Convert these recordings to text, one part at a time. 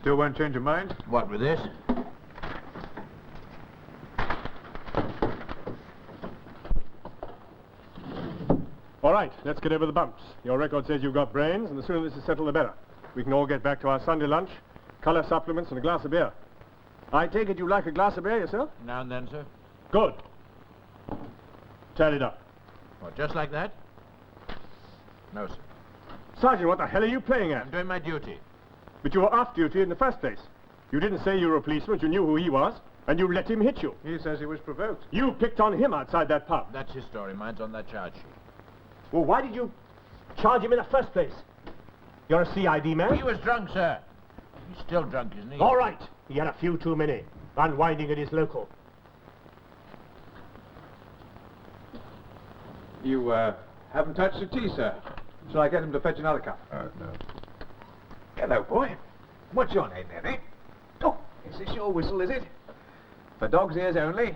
Still won't change your mind? What with this? All right, let's get over the bumps. Your record says you've got brains, and the sooner this is settled, the better. We can all get back to our Sunday lunch, colour supplements, and a glass of beer. I take it you like a glass of beer yourself? Now and then, sir. Good. Tally it up. What, just like that? No, sir. Sergeant, what the hell are you playing at? I'm doing my duty. But you were off duty in the first place. You didn't say you were a policeman, you knew who he was, and you let him hit you. He says he was provoked. You picked on him outside that pub. That's his story. Mine's on that charge sheet. Well, why did you charge him in the first place? You're a CID man? He was drunk, sir. He's still drunk, isn't he? All right. He had a few too many. Unwinding at his local. You, haven't touched the tea, sir. Shall I get him to fetch another cup? No. Hello, boy. What's your name, then, eh? Oh, is this your whistle, is it? For dog's ears only?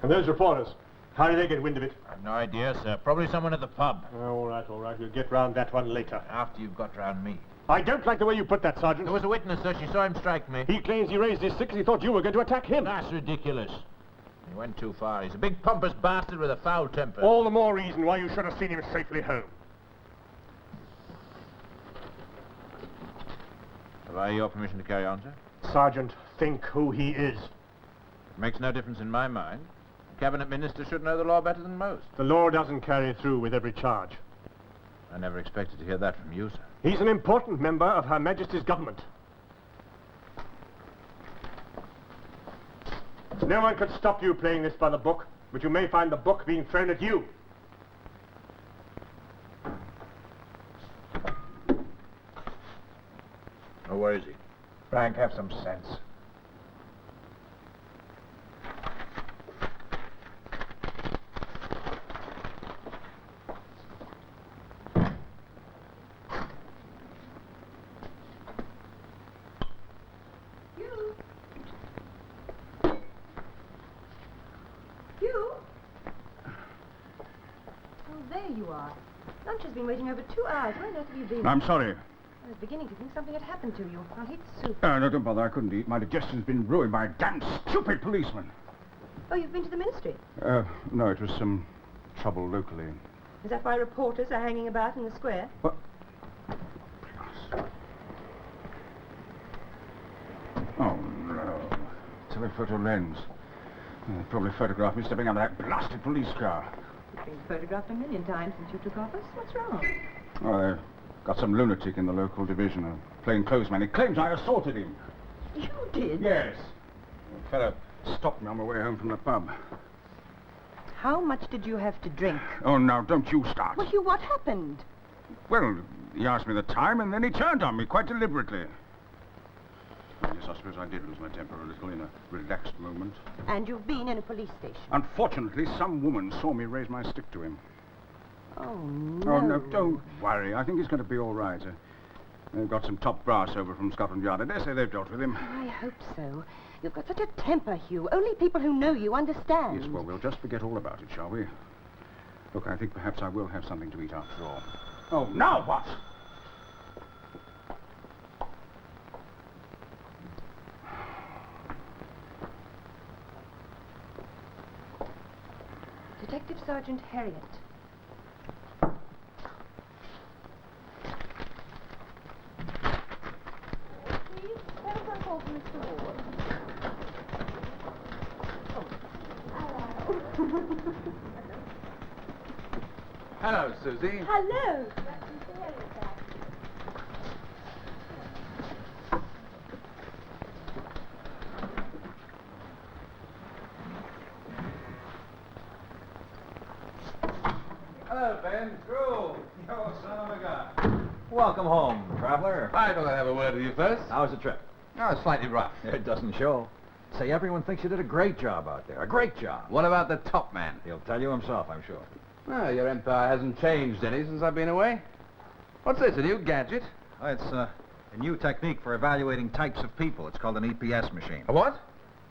And those reporters, how did they get wind of it? I've no idea, sir. Probably someone at the pub. All right. We'll get round that one later. After you've got round me. I don't like the way you put that, Sergeant. There was a witness, sir. She saw him strike me. He claims he raised his stick because he thought you were going to attack him. That's ridiculous. He went too far. He's a big pompous bastard with a foul temper. All the more reason why you should have seen him safely home. Have I your permission to carry on, sir? Sergeant, think who he is. It makes no difference in my mind. A cabinet minister should know the law better than most. The law doesn't carry through with every charge. I never expected to hear that from you, sir. He's an important member of Her Majesty's government. No one could stop you playing this by the book, but you may find the book being thrown at you. Oh, where is he? Frank, have some sense. You are. Lunch has been waiting over 2 hours. Where on earth have you been? I'm sorry. I was beginning to think something had happened to you. I'll heat the soup. No, don't bother. I couldn't eat. My digestion's been ruined by a damn stupid policeman. Oh, you've been to the ministry? No, it was some trouble locally. Is that why reporters are hanging about in the square? What? Oh, no. Telephoto lens. They probably photographed me stepping out of that blasted police car. You've been photographed a million times since you took office. What's wrong? Oh, they've got some lunatic in the local division, a plainclothesman. He claims I assaulted him. You did? Yes. The fellow stopped me on my way home from the pub. How much did you have to drink? Oh, now, don't you start. Well, Hugh, what happened? Well, he asked me the time, and then he turned on me quite deliberately. Yes, I suppose I did lose my temper a little in a relaxed moment. And you've been in a police station? Unfortunately, some woman saw me raise my stick to him. Oh, no. Oh, no, don't worry. I think he's going to be all right. They've got some top brass over from Scotland Yard. I dare say they've dealt with him. I hope so. You've got such a temper, Hugh. Only people who know you understand. Yes, well, we'll just forget all about it, shall we? Look, I think perhaps I will have something to eat after all. Oh, now what? Detective Sergeant Harriet. Please, telephone call for Mr. Ward. Hello, Susie. Hello. Hello, Ben. Cool. You're son of a gun. Welcome home, traveler. I thought I'd have a word with you first. How was the trip? Oh, slightly rough. It doesn't show. Say, everyone thinks you did a great job out there. A great job. What about the top man? He'll tell you himself, I'm sure. Well, your empire hasn't changed any since I've been away. What's this, a new gadget? It's a new technique for evaluating types of people. It's called an EPS machine. A what?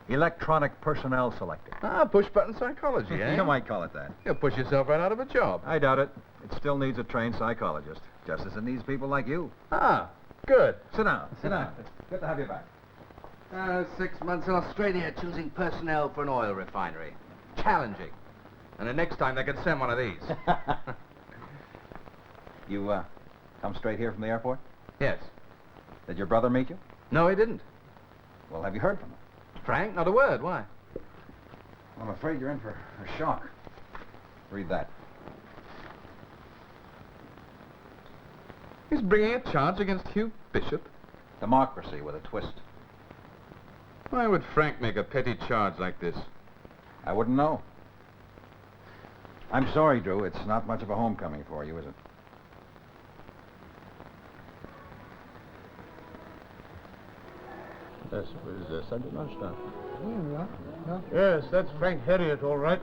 Electronic Personnel Selector. Ah, push-button psychology, eh? You might call it that. You'll push yourself right out of a job. I doubt it. It still needs a trained psychologist. Justice. It needs people like you. Ah, good. Sit down. Sit down. Good to have you back. 6 months in Australia choosing personnel for an oil refinery. Challenging. And the next time they could send one of these. You, come straight here from the airport? Yes. Did your brother meet you? No, he didn't. Well, have you heard from him? Frank, not a word. Why? I'm afraid you're in for a shock. Read that. He's bringing a charge against Hugh Bishop. Democracy with a twist. Why would Frank make a petty charge like this? I wouldn't know. I'm sorry, Drew. It's not much of a homecoming for you, is it? Yes, it was Sunday lunchtime. Yes, that's Frank Herriot, all right.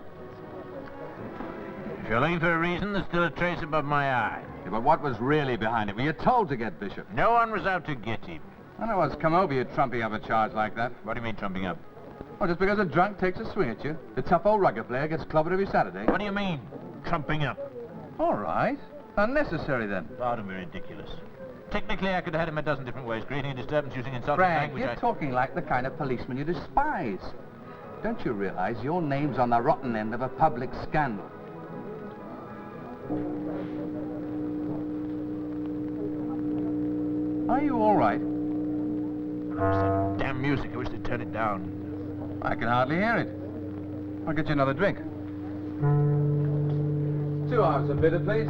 If you're looking for a reason, there's still a trace above my eye. Yeah, but what was really behind it? Were you told to get Bishop? No one was out to get him. I know what's come over you trumping up a charge like that. What do you mean, trumping up? Well, just because a drunk takes a swing at you, the tough old rugby player gets clobbered every Saturday. What do you mean, trumping up? All right. Unnecessary, then. Pardon me, ridiculous. Technically, I could have had him a dozen different ways, creating a disturbance using insulting Frank, language. you're talking like the kind of policeman you despise. Don't you realize your name's on the rotten end of a public scandal? Are you all right? It's that damn music. I wish they'd turn it down. I can hardly hear it. I'll get you another drink. 2 hours of bitter, please.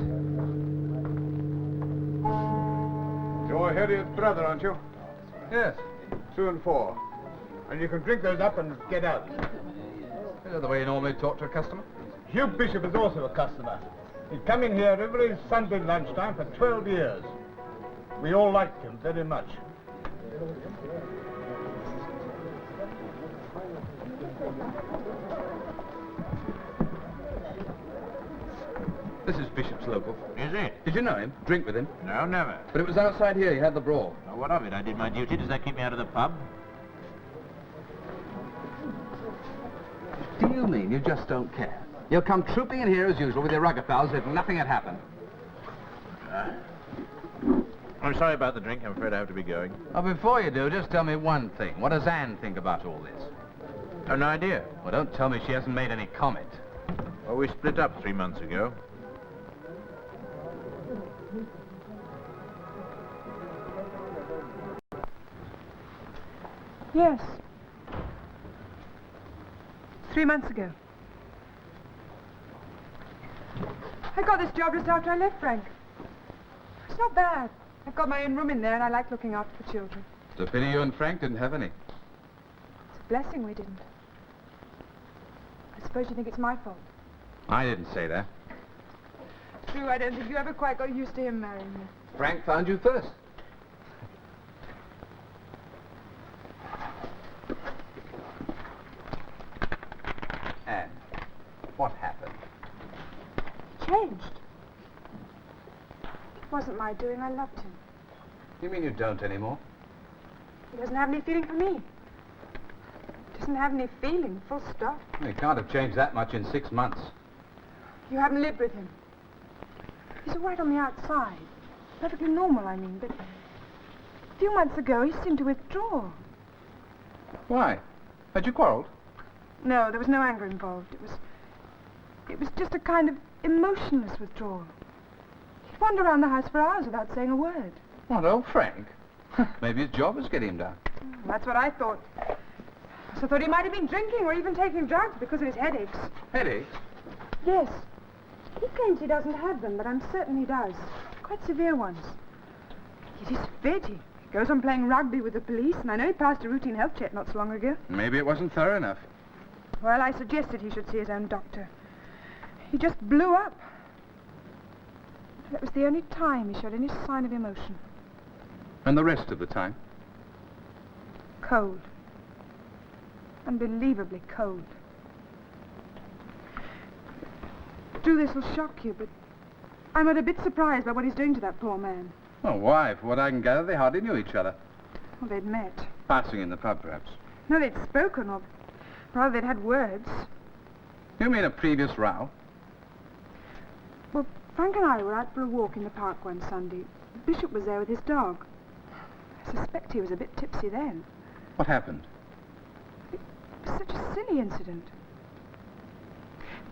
You're Herriot's brother, aren't you? Yes. 2 and 4. And you can drink those up and get out. Is that the way you normally talk to a customer? Hugh Bishop is also a customer. He'd come in here every Sunday lunchtime for 12 years. We all liked him very much. This is Bishop's local. Is it? Did you know him? Drink with him? No, never. But it was outside here you had the brawl. Well, what of it? I did my duty. Does that keep me out of the pub? Do you mean you just don't care? You'll come trooping in here as usual with your rugger pals as if nothing had happened. I'm sorry about the drink. I'm afraid I have to be going. Well, before you do, just tell me one thing. What does Anne think about all this? I've no idea. Well, don't tell me she hasn't made any comment. Well, we split up 3 months ago. Yes. 3 months ago. I got this job just after I left Frank. It's not bad. I've got my own room in there and I like looking after the children. It's a pity you and Frank didn't have any. It's a blessing we didn't. I suppose you think it's my fault. I didn't say that. True, I don't think you ever quite got used to him marrying me. Frank found you first. Anne, what happened? Changed. It wasn't my doing. I loved him. You mean you don't anymore? He doesn't have any feeling for me. Doesn't have any feeling, full stop. You can't have changed that much in 6 months. You haven't lived with him. He's all right on the outside. Perfectly normal, I mean, but a few months ago he seemed to withdraw. Why? Had you quarreled? No, there was no anger involved. It was just a kind of emotionless withdrawal. He'd wander around the house for hours without saying a word. What, old Frank? Maybe his job was getting him down. That's what I thought. So I thought he might have been drinking or even taking drugs because of his headaches. Headaches? Yes. He claims he doesn't have them, but I'm certain he does. Quite severe ones. Yet he's fit. He goes on playing rugby with the police, and I know he passed a routine health check not so long ago. Maybe it wasn't thorough enough. Well, I suggested he should see his own doctor. He just blew up. That was the only time he showed any sign of emotion. And the rest of the time? Cold. Unbelievably cold. Drew, this will shock you, but I'm a bit surprised by what he's doing to that poor man. Oh, why? From what I can gather, they hardly knew each other. Well, they'd met. Passing in the pub, perhaps. No, they'd spoken, or rather, they'd had words. You mean a previous row? Well, Frank and I were out for a walk in the park one Sunday. Bishop was there with his dog. I suspect he was a bit tipsy then. What happened? It was such a silly incident.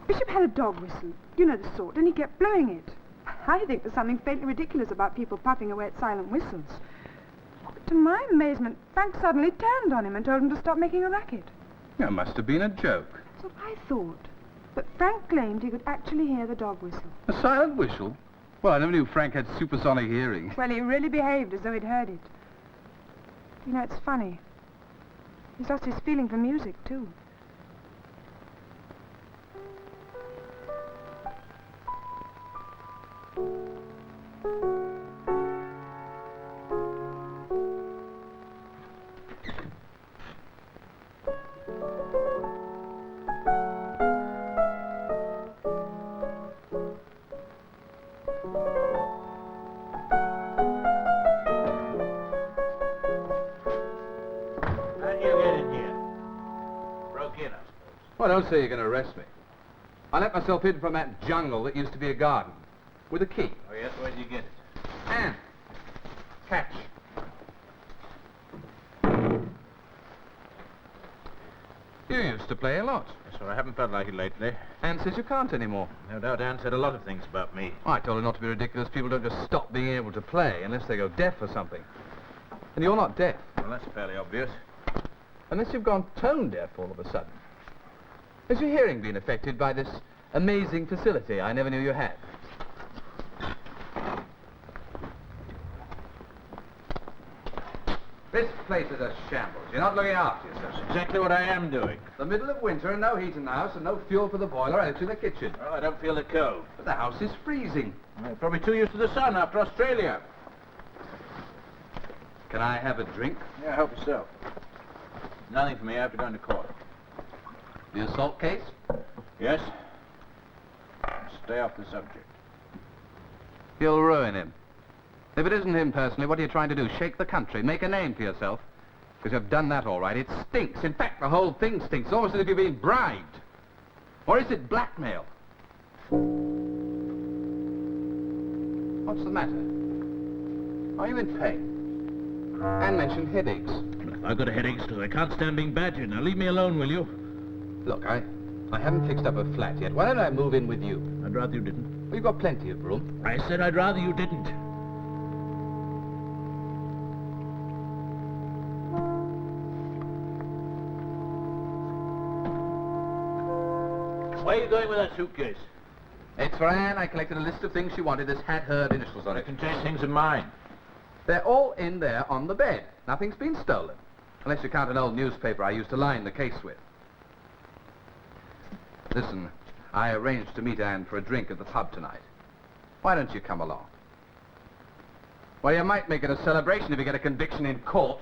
Bishop had a dog whistle, you know the sort, and he kept blowing it. I think there's something faintly ridiculous about people puffing away at silent whistles. But to my amazement, Frank suddenly turned on him and told him to stop making a racket. It must have been a joke. That's what I thought. But Frank claimed he could actually hear the dog whistle. A silent whistle? Well, I never knew Frank had supersonic hearing. Well, he really behaved as though he'd heard it. You know, it's funny. He's lost his feeling for music, too. Well, don't say you're going to arrest me. I let myself in from that jungle that used to be a garden. With a key. Oh, yes? Where did you get it? And catch. You used to play a lot. Yes, sir, I haven't felt like it lately. Anne says you can't anymore. No doubt Anne said a lot of things about me. I told her not to be ridiculous. People don't just stop being able to play unless they go deaf or something. And you're not deaf. Well, that's fairly obvious. Unless you've gone tone deaf all of a sudden. Has your hearing been affected by this amazing facility I never knew you had? This place is a shambles. You're not looking after yourself. That's exactly what I am doing. The middle of winter and no heat in the house and no fuel for the boiler out in the kitchen. Well, I don't feel the cold. But the house is freezing. I'm probably too used to the sun after Australia. Can I have a drink? Yeah, I hope so. Nothing for me. I have to go into court. The assault case? Yes? Stay off the subject. You'll ruin him. If it isn't him personally, what are you trying to do? Shake the country? Make a name for yourself? Because you've done that all right. It stinks. In fact, the whole thing stinks. Almost as if you've been bribed. Or is it blackmail? What's the matter? Are you in pain? Anne mentioned headaches. I've got a headache because I can't stand being badgered. Now leave me alone, will you? Look, I haven't fixed up a flat yet. Why don't I move in with you? I'd rather you didn't. Well, you've got plenty of room. I said I'd rather you didn't. Where are you going with that suitcase? It's for Anne. I collected a list of things she wanted. This had her initials on It it. contains things of mine. They're all in there on the bed. Nothing's been stolen. Unless you count an old newspaper I used to line the case with. Listen, I arranged to meet Anne for a drink at the pub tonight. Why don't you come along? Well, you might make it a celebration if you get a conviction in court.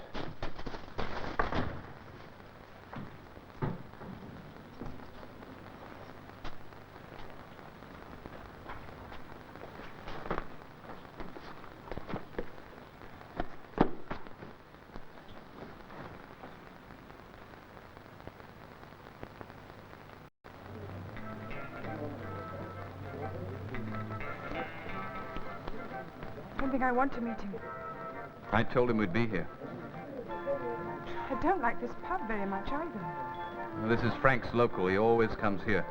I don't think I want to meet him. I told him we'd be here. I don't like this pub very much either. Well, this is Frank's local. He always comes here.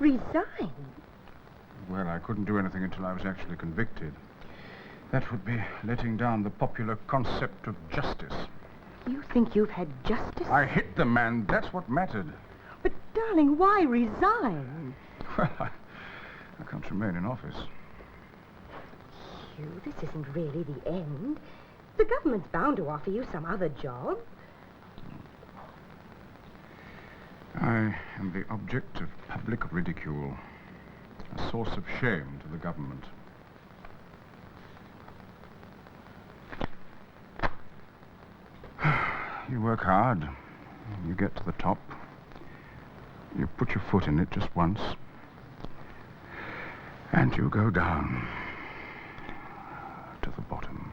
Resign? Well, I couldn't do anything until I was actually convicted. That would be letting down the popular concept of justice. You think you've had justice? I hit the man. That's what mattered. But, darling, why resign? Well, I can't remain in office. Hugh, this isn't really the end. The government's bound to offer you some other job. I am the object of public ridicule, a source of shame to the government. You work hard, you get to the top, You put your foot in it just once, and you go down to the bottom.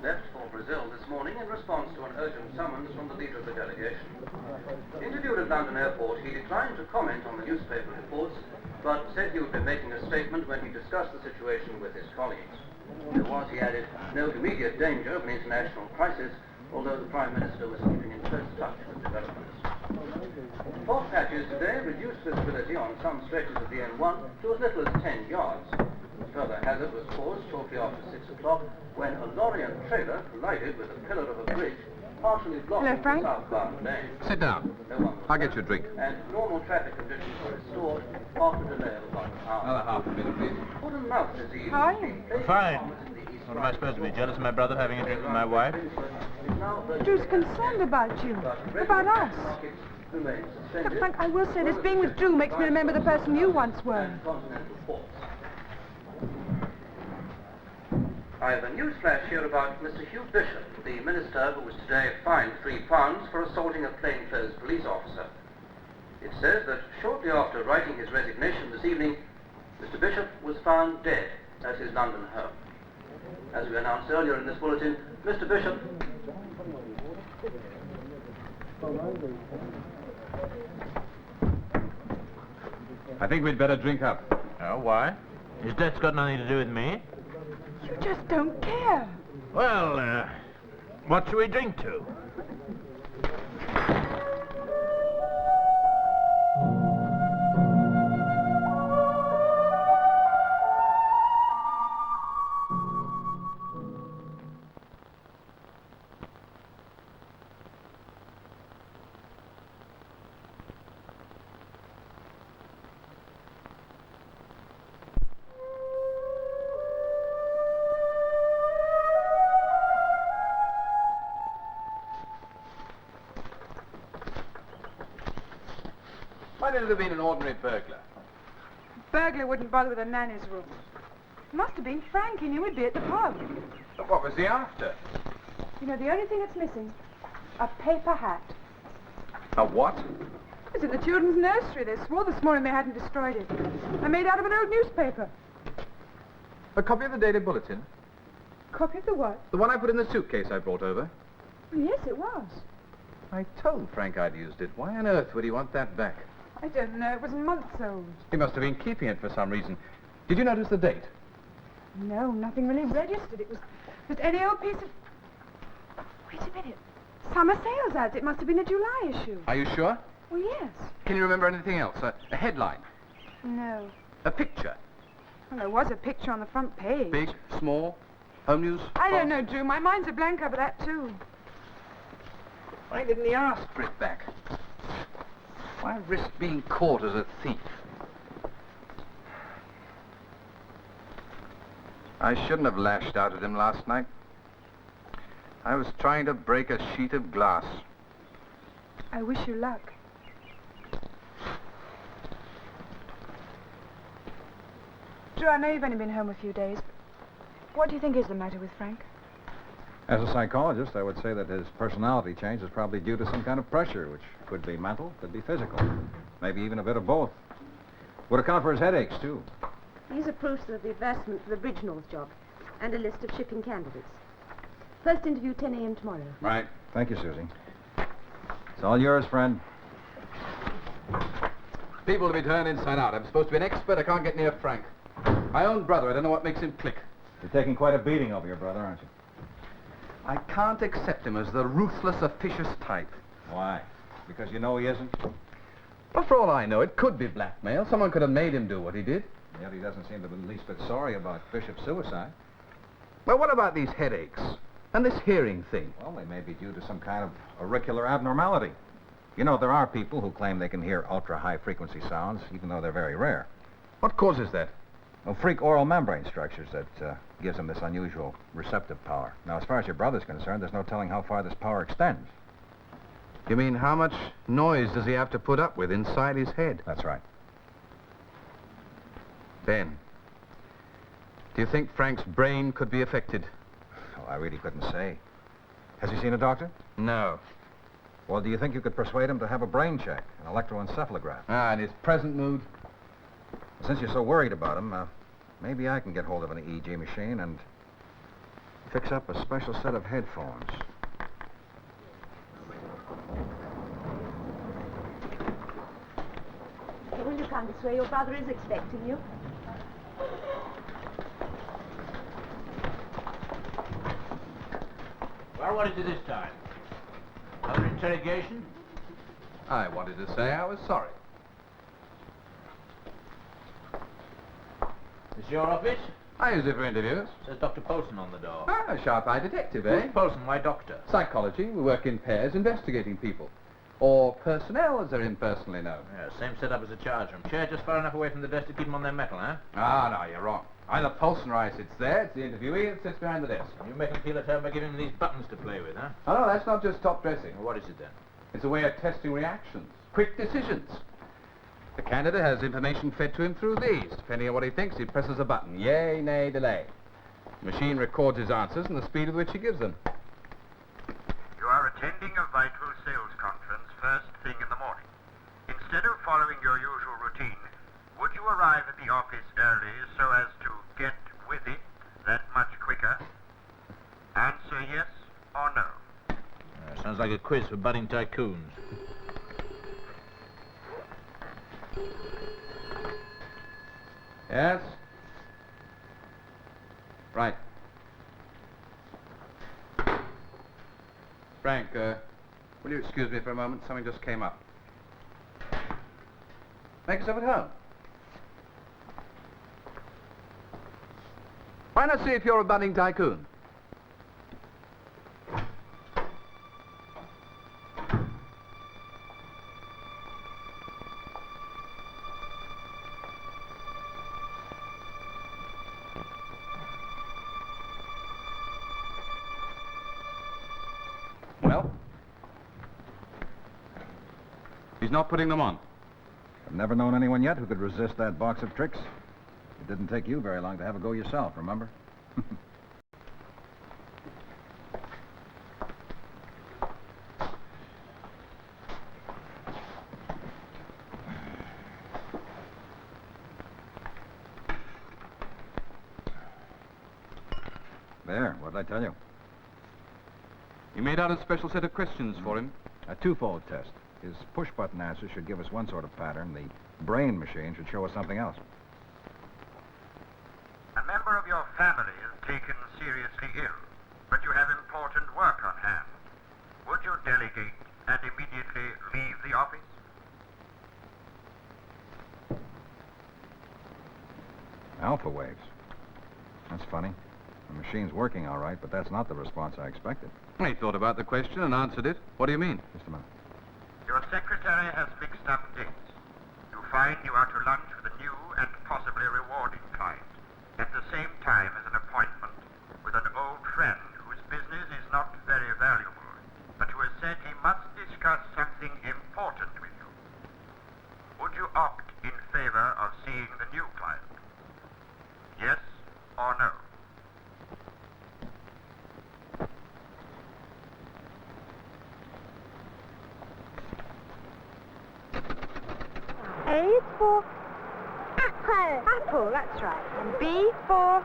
Left for Brazil this morning in response to an urgent summons from the leader of the delegation. Interviewed at London Airport, he declined to comment on the newspaper reports, but said he would be making a statement when he discussed the situation with his colleagues. There was, he added, no immediate danger of an international crisis, although the Prime Minister was keeping in close touch with developments. Fog patches today reduced visibility on some stretches of the M1 to as little as 10 yards. Further hazard was caused shortly after 6 o'clock when a lorry and trailer collided with a pillar of a bridge, partially blocking the southbound lane. Sit down. No one was I'll get you a drink. And normal traffic conditions were restored after a delay of about an hour. Another half a minute, please. Foot and mouth disease. How are you? Fine. What am I supposed to be, jealous of my brother having a drink with my wife? Drew's concerned about you. About us. Look, Frank, I will say this. Being with Drew makes me remember the person you once were. I have a news flash here about Mr. Hugh Bishop, the minister who was today fined £3 for assaulting a plainclothes police officer. It says that shortly after writing his resignation this evening, Mr. Bishop was found dead at his London home. As we announced earlier in this bulletin, Mr. Bishop... I think we'd better drink up. Oh, why? His death's got nothing to do with me. You just don't care. Well, what shall we drink to? Might it have been an ordinary burglar? Burglar wouldn't bother with a nanny's room. Must have been Frank. He knew we'd be at the pub. But what was he after? You know, the only thing that's missing, a paper hat. A what? It was in the children's nursery. They swore this morning they hadn't destroyed it. I made out of an old newspaper. A copy of the Daily Bulletin? Copy of the what? The one I put in the suitcase I brought over? Well, yes, it was. I told Frank I'd used it. Why on earth would he want that back? I don't know. It was months old. He must have been keeping it for some reason. Did you notice the date? No, nothing really registered. It was just any old piece of... Wait a minute. Summer sales ads. It must have been a July issue. Are you sure? Well, yes. Can you remember anything else? A headline? No. A picture? Well, there was a picture on the front page. Big? Small? Home news? I don't know, Drew. My mind's a blank over that, too. Why didn't he ask for it back? Why risk being caught as a thief? I shouldn't have lashed out at him last night. I was trying to break a sheet of glass. I wish you luck. Drew, I know you've only been home a few days, but what do you think is the matter with Frank? As a psychologist, I would say that his personality change is probably due to some kind of pressure, which could be mental, could be physical. Maybe even a bit of both. Would account for his headaches, too. These are proofs of the advertisement for the Bridge North job and a list of shipping candidates. First interview 10 a.m. tomorrow. Right. Thank you, Susie. It's all yours, friend. People to be turned inside out. I'm supposed to be an expert. I can't get near Frank. My own brother. I don't know what makes him click. You're taking quite a beating over your brother, aren't you? I can't accept him as the ruthless, officious type. Why? Because you know he isn't? Well, for all I know, it could be blackmail. Someone could have made him do what he did. Yet he doesn't seem to be the least bit sorry about Bishop's suicide. Well, what about these headaches? And this hearing thing? Well, they may be due to some kind of auricular abnormality. You know, there are people who claim they can hear ultra-high frequency sounds, even though they're very rare. What causes that? Well, freak oral membrane structures that gives them this unusual receptive power. Now, as far as your brother's concerned, there's no telling how far this power extends. You mean how much noise does he have to put up with inside his head? That's right. Ben, do you think Frank's brain could be affected? Oh, I really couldn't say. Has he seen a doctor? No. Well, do you think you could persuade him to have a brain check, an electroencephalograph? Ah, in his present mood? Since you're so worried about him, maybe I can get hold of an EEG machine and fix up a special set of headphones. Will you come this way? Your brother is expecting you. Well, what is it this time? Another interrogation? I wanted to say I was sorry. This your office? I use it for interviews. Says Dr. Polson on the door. Ah, a sharp-eyed detective, eh? Who's Polson? Why doctor? Psychology. We work in pairs investigating people. Or personnel, as they're impersonally known. Yeah, same setup as a charge room. Chair just far enough away from the desk to keep them on their mettle, huh? Ah, no, you're wrong. Either Polson or I sits there. It's the interviewee that sits behind the desk. You make them feel at home by giving them these buttons to play with, huh? Oh, no, that's not just top dressing. Well, what is it then? It's a way of testing reactions. Quick decisions. The candidate has information fed to him through these. Depending on what he thinks, he presses a button. Yay, nay, delay. The machine records his answers and the speed with which he gives them. You are attending a vital sales conference first thing in the morning. Instead of following your usual routine, would you arrive at the office early so as to get with it that much quicker? Answer yes or no. Sounds like a quiz for budding tycoons. Yes? Right. Frank, will you excuse me for a moment? Something just came up. Make yourself at home. Why not see if you're a budding tycoon? Well? He's not putting them on. I've never known anyone yet who could resist that box of tricks. It didn't take you very long to have a go yourself, remember? There, what'd I tell you? You made out a special set of questions for him. A twofold test. His push-button answers should give us one sort of pattern. The brain machine should show us something else. A member of your family is taken seriously ill, but you have important work on hand. Would you delegate and immediately leave the office? Alpha waves. That's funny. The machine's working all right, but that's not the response I expected. He thought about the question and answered it. What do you mean? Just a minute. Your secretary has fixed up dates. You find you are to lunch with a new and possibly rewarding client, at the same time as an appointment A is for... Apple. Apple, that's right. And B for...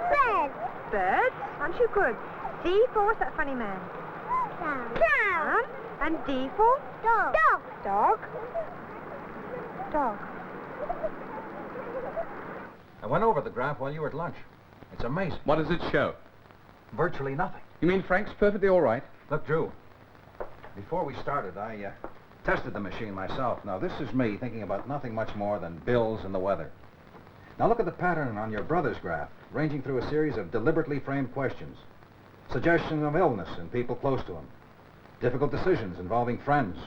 Bird. Bird? Aren't you good? C for, what's that funny man? Cow. And D for? Dog. Dog. Dog? Dog. I went over the graph while you were at lunch. It's amazing. What does it show? Virtually nothing. You mean Frank's perfectly all right? Look, Drew, before we started, I tested the machine myself. Now, this is me thinking about nothing much more than bills and the weather. Now, look at the pattern on your brother's graph, ranging through a series of deliberately framed questions. Suggestion of illness in people close to him. Difficult decisions involving friends.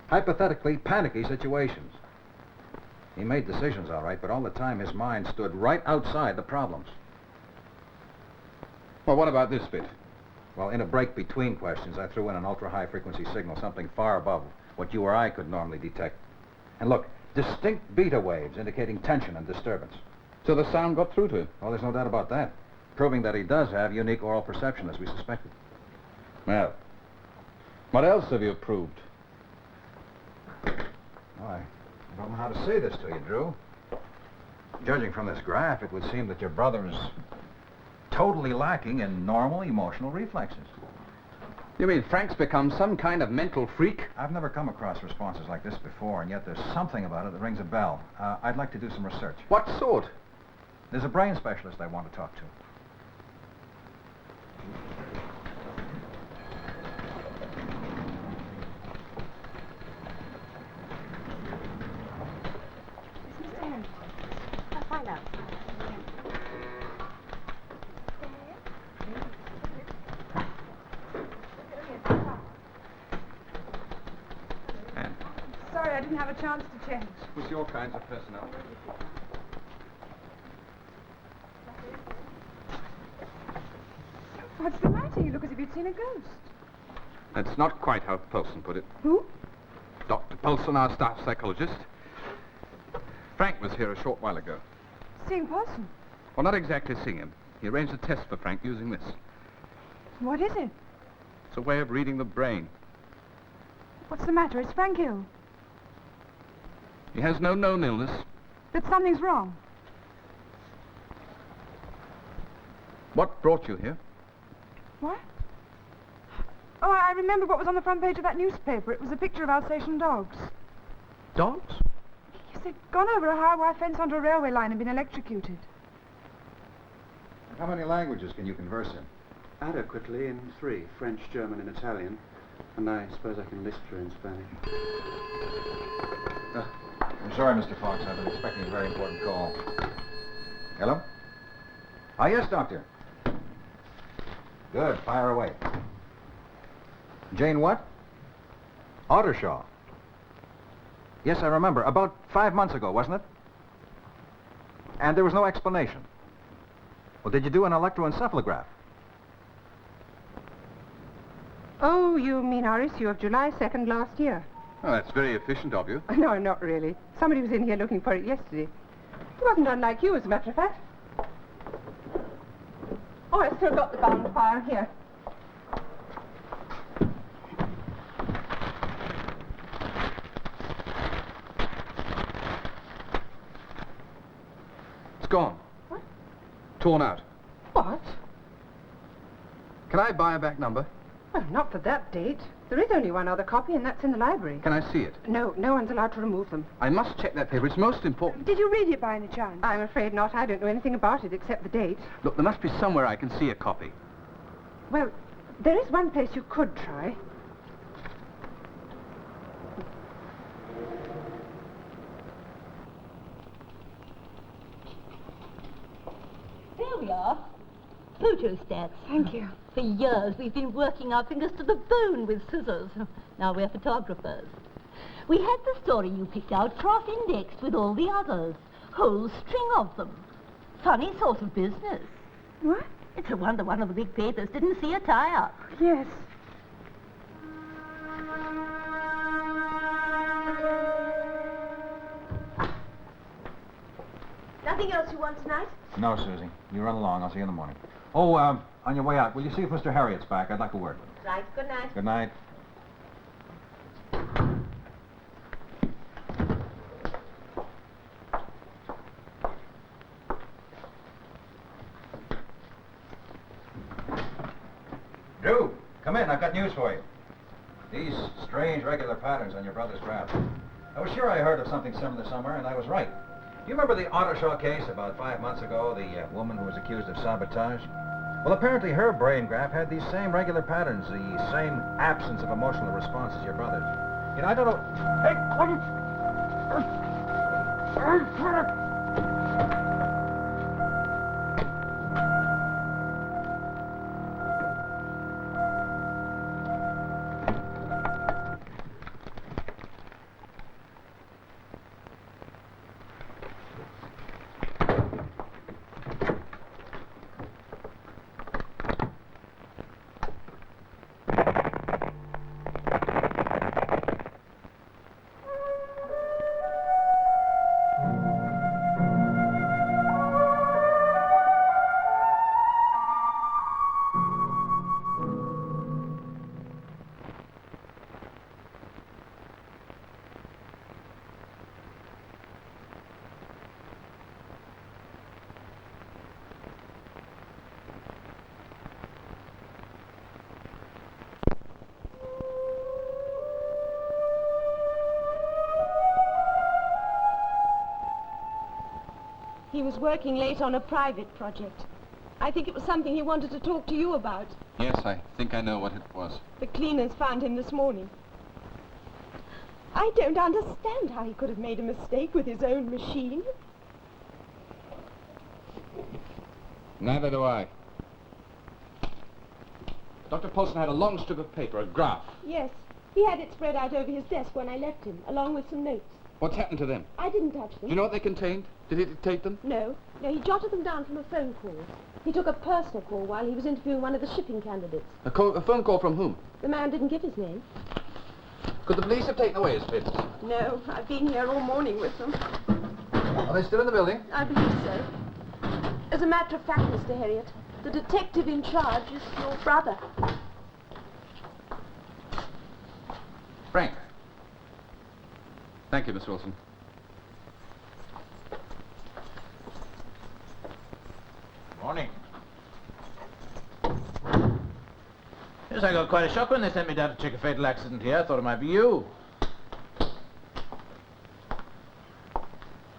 Hypothetically panicky situations. He made decisions, all right, but all the time his mind stood right outside the problems. Well, what about this bit? Well, in a break between questions, I threw in an ultra-high frequency signal, something far above what you or I could normally detect. And look, distinct beta waves indicating tension and disturbance. So the sound got through to him? Well, there's no doubt about that. Proving that he does have unique oral perception, as we suspected. Well, what else have you proved? Oh, I don't know how to say this to you, Drew. Judging from this graph, it would seem that your brother is totally lacking in normal emotional reflexes. You mean Frank's become some kind of mental freak? I've never come across responses like this before, and yet there's something about it that rings a bell. I'd like to do some research. What sort? There's a brain specialist I want to talk to. I'll find out. Sorry, I didn't have a chance to change. With your kinds of personnel. What's the matter? You look as if you'd seen a ghost. That's not quite how Polson put it. Who? Dr. Polson, our staff psychologist. Frank was here a short while ago. Seeing Paulson. Well, not exactly seeing him. He arranged a test for Frank using this. What is it? It's a way of reading the brain. What's the matter? Is Frank ill? He has no known illness. That something's wrong. What brought you here? What? Oh, I remember what was on the front page of that newspaper. It was a picture of Alsatian dogs. Dogs? Yes, they'd gone over a high wire fence onto a railway line and been electrocuted. How many languages can you converse in? Adequately in 3, French, German, and Italian. And I suppose I can list her in Spanish. I'm sorry, Mr. Fox. I've been expecting a very important call. Hello? Ah, yes, Doctor. Good. Fire away. Jane what? Ottershaw. Yes, I remember. About 5 months ago, wasn't it? And there was no explanation. Well, did you do an electroencephalograph? Oh, you mean our issue of July 2nd last year? Oh, that's very efficient of you. No, not really. Somebody was in here looking for it yesterday. It wasn't unlike you, as a matter of fact. Oh, I still got the bound file here. It's gone. What? Torn out. What? Can I buy a back number? Well, not for that date. There is only one other copy, and that's in the library. Can I see it? No, no one's allowed to remove them. I must check that paper. It's most important. Did you read it by any chance? I'm afraid not. I don't know anything about it except the date. Look, there must be somewhere I can see a copy. Well, there is one place you could try. There we are. Photostats. Thank you. For years we've been working our fingers to the bone with scissors. Now we're photographers. We had the story you picked out cross-indexed with all the others. Whole string of them. Funny sort of business. What? It's a wonder one of the big papers didn't see a tie-up. Yes. Nothing else you want tonight? No, Susie. You run along. I'll see you in the morning. Oh, on your way out, will you see if Mr. Harriet's back? I'd like a word with him. Right. Good night. Good night. Come in, I've got news for you. These strange regular patterns on your brother's graph. I was sure I heard of something similar somewhere, and I was right. Do you remember the Ottershaw case about 5 months ago, the woman who was accused of sabotage? Well, apparently her brain graph had these same regular patterns, the same absence of emotional response as your brother's. You know, I don't know... Hey, He was working late on a private project. I think it was something he wanted to talk to you about. Yes, I think I know what it was. The cleaners found him this morning. I don't understand how he could have made a mistake with his own machine. Neither do I. Dr. Paulson had a long strip of paper, a graph. Yes, he had it spread out over his desk when I left him, along with some notes. What's happened to them? I didn't touch them. Do you know what they contained? Did he dictate them? No, he jotted them down from a phone call. He took a personal call while he was interviewing one of the shipping candidates. A phone call from whom? The man didn't give his name. Could the police have taken away his papers? No, I've been here all morning with them. Are they still in the building? I believe so. As a matter of fact, Mr. Herriot, the detective in charge is your brother. Frank. Thank you, Miss Wilson. Morning. Yes, I got quite a shock when they sent me down to check a fatal accident here. I thought it might be you.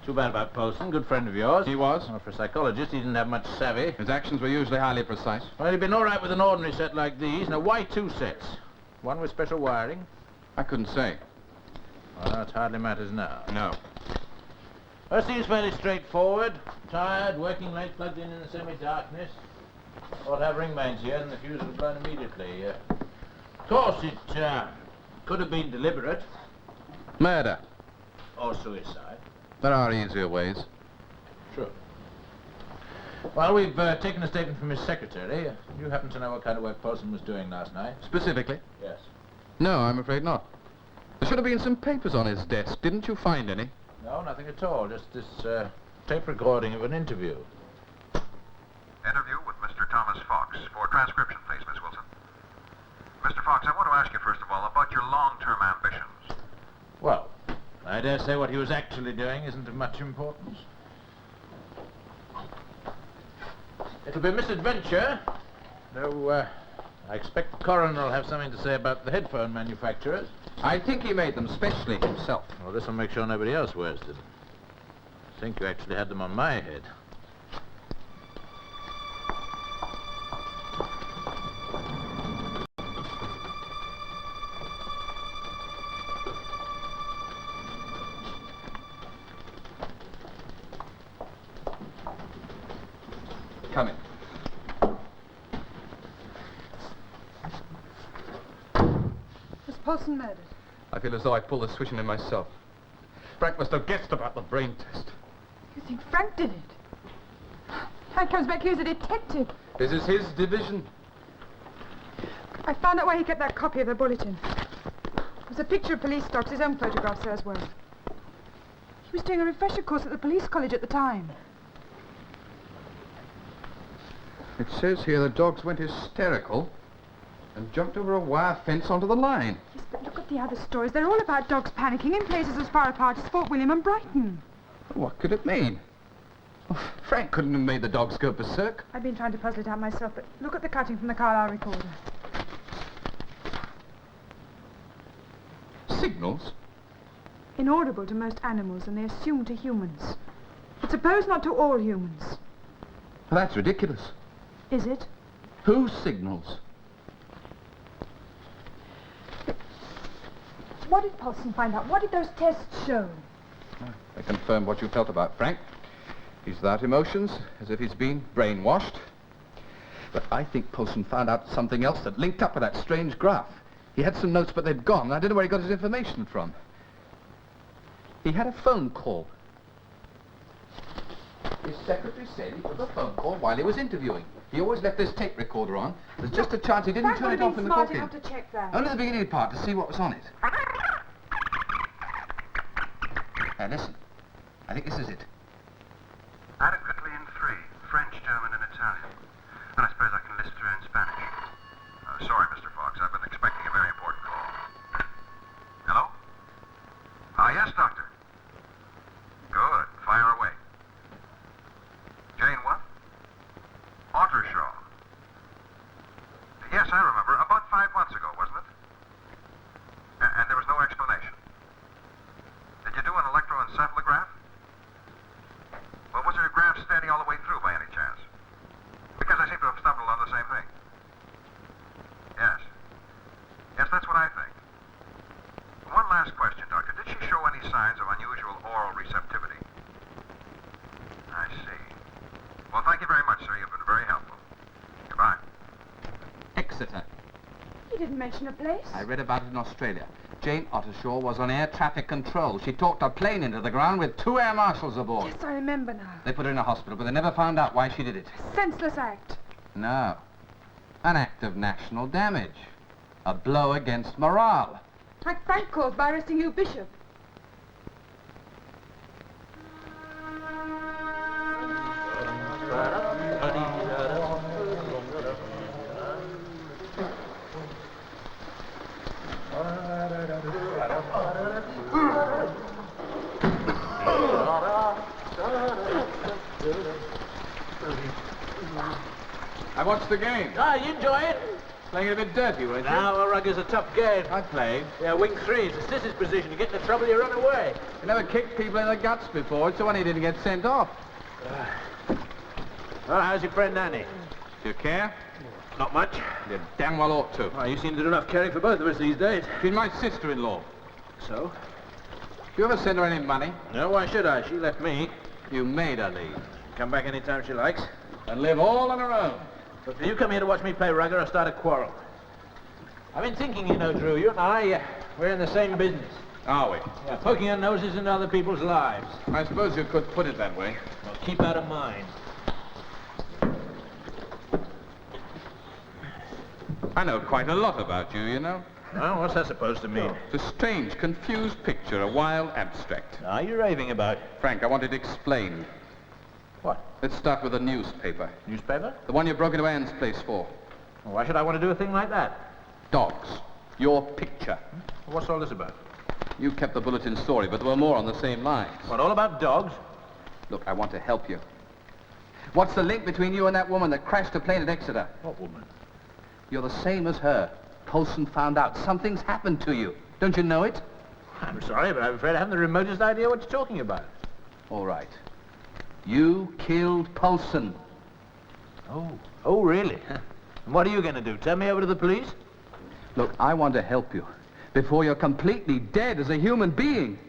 Too bad about Polson, good friend of yours. He was? Well, for a psychologist, he didn't have much savvy. His actions were usually highly precise. Well, he'd been all right with an ordinary set like these. Now, why two sets? One with special wiring? I couldn't say. Well, that hardly matters now. No. Well, it seems fairly straightforward. Tired, working late, plugged in the semi-darkness. Ought to have ring mains here, and the fuse would have blown immediately. Of course, it could have been deliberate. Murder. Or suicide. There are easier ways. True. Well, we've taken a statement from his secretary. You happen to know what kind of work Polson was doing last night? Specifically? Yes. No, I'm afraid not. There should have been some papers on his desk. Didn't you find any? No, nothing at all. Just this tape recording of an interview. Interview with Mr. Thomas Fox. For transcription, please, Miss Wilson. Mr. Fox, I want to ask you, first of all, about your long-term ambitions. Well, I dare say what he was actually doing isn't of much importance. It'll be a misadventure, though I expect the coroner will have something to say about the headphone manufacturers. I think he made them specially himself. Well, this will make sure nobody else wears them. I think you actually had them on my head. Come in. Was Paulson murdered? I feel as though I pulled the switch in myself. Frank must have guessed about the brain test. You think Frank did it? Frank comes back here as a detective. This is his division. I found out why he kept that copy of the bulletin. There's a picture of police stocks, his own photographs there as well. He was doing a refresher course at the police college at the time. It says here the dogs went hysterical and jumped over a wire fence onto the line. Yes, but look at the other stories. They're all about dogs panicking in places as far apart as Fort William and Brighton. What could it mean? Oh, Frank couldn't have made the dogs go berserk. I've been trying to puzzle it out myself, but look at the cutting from the Carlisle recorder. Signals? Inaudible to most animals, and they assume to humans. But suppose not to all humans. Well, that's ridiculous. Is it? Whose signals? What did Paulson find out? What did those tests show? They confirm what you felt about Frank. He's without emotions, as if he's been brainwashed. But I think Paulson found out something else that linked up with that strange graph. He had some notes, but they'd gone, and I don't know where he got his information from. He had a phone call. His secretary said he took a phone call while he was interviewing. He always left this tape recorder on. There's just a chance he didn't turn it off in the smart courtroom. enough to check that. Only the beginning part to see what was on it. Now listen. I think this is it. Adequately in 3, French, German, and Italian. And I suppose I can list through in Spanish. Sorry, Mr. Fox, I've been expecting a very important call. Hello? Yes, Doctor. Good. Fire away. Jane what? Ottershaw. Yes, I remember. About 5 months ago, wasn't it? And there was no explanation. Did you do an electroencephalograph? Well, was your graph steady all the way through by any chance? Because I seem to have stumbled on the same thing. Yes. Yes, that's what I think. One last question, Doctor. Did she show any signs of unusual oral receptivity? I see. Well, thank you very much, sir. You've been very helpful. Goodbye. Exeter. You didn't mention a place. I read about it in Australia. Jane Ottershaw was on air traffic control. She talked a plane into the ground with 2 air marshals aboard. Yes, I remember now. They put her in a hospital, but they never found out why she did it. Senseless act. No. An act of national damage. A blow against morale. Like Frank caused by arresting you, Bishop. I watched the game. Ah, you enjoy it? Playing it a bit dirty, weren't you? Now, rugger's a tough game. I played. Yeah, wing 3 is the sister's position. You get into trouble, you run away. You never kicked people in the guts before. It's the one he didn't get sent off. Well, how's your friend Nanny? Do you care? Not much. You damn well ought to. Well, you seem to do enough caring for both of us these days. She's my sister-in-law. So? Do you ever send her any money? No, why should I? She left me. You made her leave. Come back any time she likes. And live all on her own. But if you come here to watch me play rugger, I'll start a quarrel. I've been thinking, you know, Drew, you and I, we're in the same business. Are we? Yeah, poking our noses into other people's lives. I suppose you could put it that way. Well, keep out of mine. I know quite a lot about you, you know. Well, what's that supposed to mean? It's a strange, confused picture, a wild abstract. Are you raving about? Frank, I want it explained. What? Let's start with the newspaper. Newspaper? The one you broke into Anne's place for. Well, why should I want to do a thing like that? Dogs. Your picture. What's all this about? You kept the bulletin story, but there were more on the same lines. What, all about dogs? Look, I want to help you. What's the link between you and that woman that crashed the plane at Exeter? What woman? You're the same as her. Paulson found out. Something's happened to you. Don't you know it? I'm sorry, but I'm afraid I haven't the remotest idea what you're talking about. All right. You killed Paulson. Oh, really? And what are you going to do? Turn me over to the police? Look, I want to help you before you're completely dead as a human being.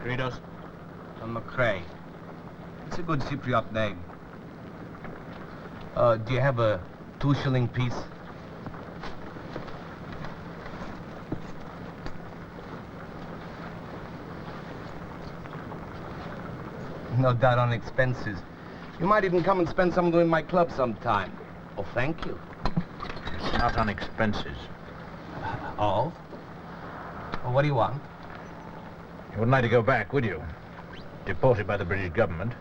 Credos? I'm McCrae. It's a good Cypriot name. Do you have a 2-shilling piece? No doubt on expenses. You might even come and spend some of them in my club sometime. Oh, thank you. It's not on expenses. Oh? Well, what do you want? You wouldn't like to go back, would you? Deported by the British government.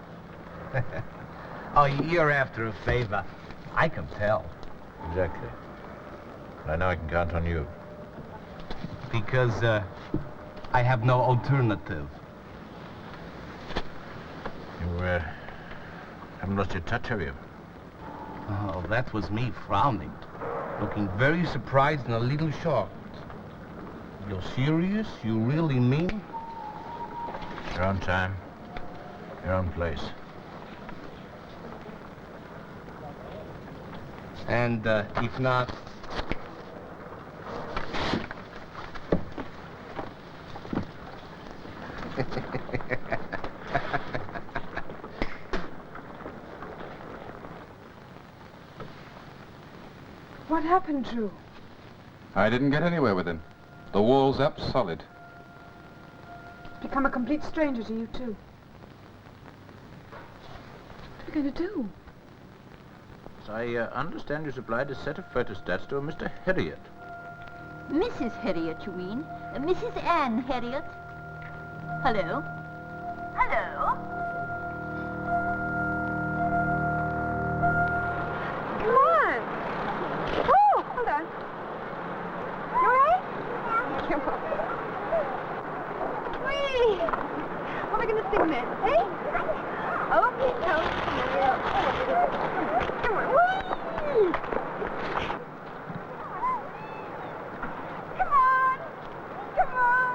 Oh, you're after a favor. I can tell. Exactly. But I know I can count on you. Because, I have no alternative. You, haven't lost your touch, have you? Oh, that was me frowning. Looking very surprised and a little shocked. You're serious? You really mean? Your own time. Your own place. And, if not... What happened, Drew? I didn't get anywhere with him. The wall's up solid. Become a complete stranger to you, too. What are you going to do? So I understand you supplied a set of photostats to a Mr. Harriet. Mrs. Harriet, you mean? Mrs. Anne Harriet. Hello? Hello? Come on! Oh, hold on. You all right? Come on. Whee! What am I going to sing then? Hey? Okay, come on. Whee! Come on! Come on!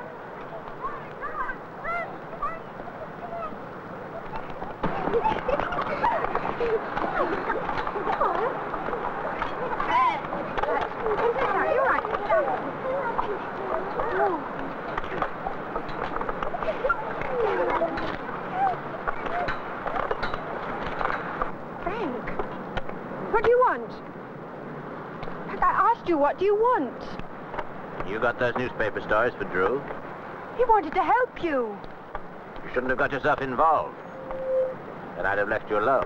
Frank, what do you want? I asked you, what do you want? You got those newspaper stories for Drew? He wanted to help you. You shouldn't have got yourself involved. Then I'd have left you alone.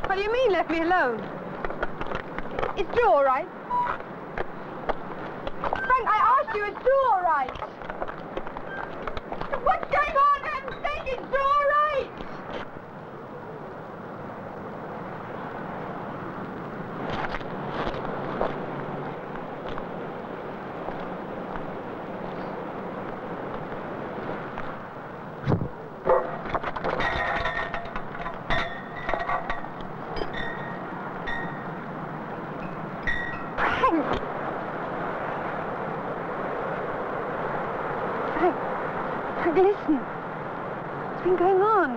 What do you mean, left me alone? Is Drew all right? Frank, I asked you, is Drew all right? What's going on? I'm saying, is Drew all right? Frank, listen. What's been going on?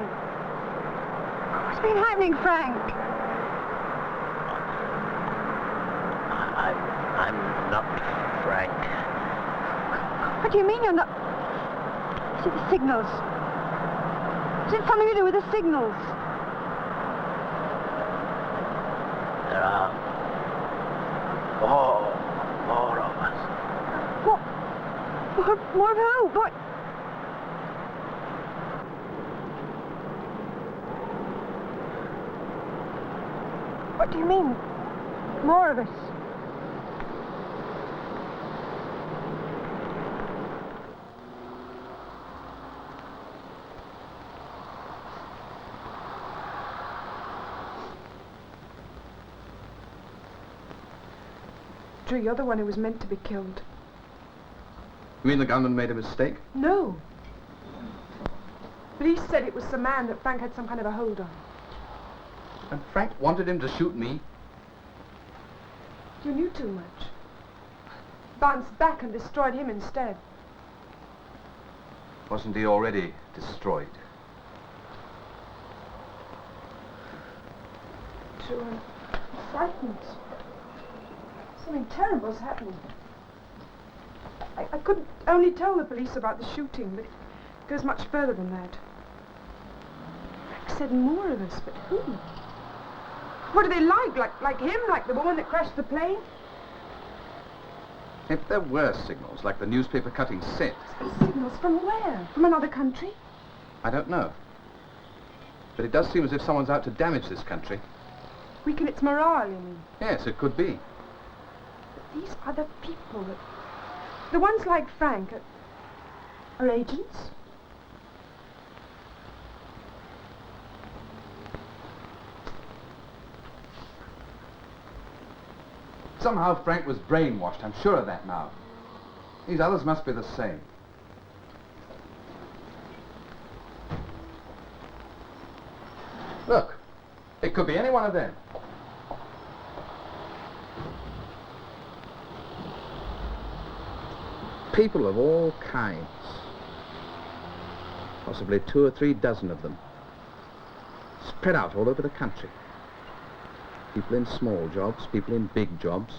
What's been happening, Frank? I'm not Frank. What do you mean you're not... Is it the signals? Is it something to do with the signals? There are more of us. What? More of who? What? What do you mean? More of us? Drew, you're the one who was meant to be killed. You mean the gunman made a mistake? No. Police said it was the man that Frank had some kind of a hold on. And Frank wanted him to shoot me? You knew too much. Bounced back and destroyed him instead. Wasn't he already destroyed? Drew, I'm frightened. Something terrible's happening. I couldn't only tell the police about the shooting, but it goes much further than that. Frank said more of us, but who? What are they like? Like him? Like the woman that crashed the plane? If there were signals, like the newspaper cutting said... Signals from where? From another country? I don't know. But it does seem as if someone's out to damage this country. Weaken its morale, you mean? Yes, it could be. But these other people, the ones like Frank, are agents? Somehow Frank was brainwashed. I'm sure of that now. These others must be the same. Look, it could be any one of them. People of all kinds. Possibly 2 or 3 dozen of them. Spread out all over the country. People in small jobs, people in big jobs,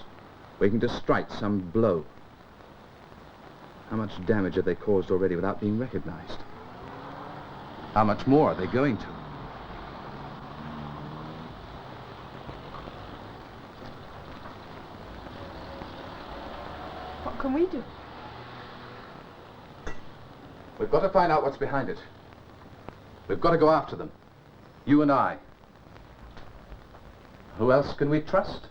waiting to strike some blow. How much damage have they caused already without being recognized? How much more are they going to? What can we do? We've got to find out what's behind it. We've got to go after them. You and I. Who else can we trust?